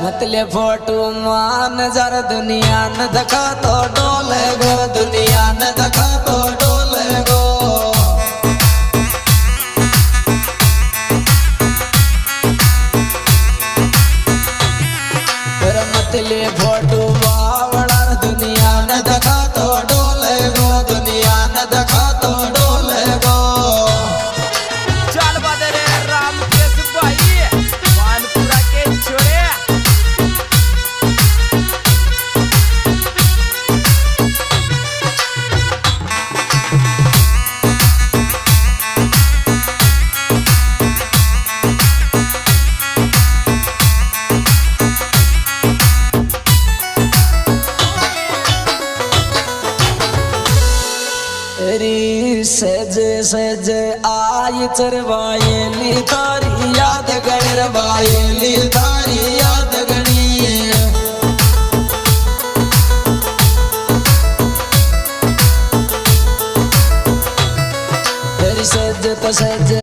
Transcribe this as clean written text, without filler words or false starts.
मतले photo मान जर दुनिया न दखा तो डोले गो दुनिया न दखा तो डोले गो मतले फोटो बावड़ा दुनिया न दखा तो डोले गो दुनिया न दखा तो डोले गो चल बदरे राम केस भाई मानपुरा के छोड़े सज सज आई चरवायेली तारी याद गणवायेली तारी याद गणी सज तो सज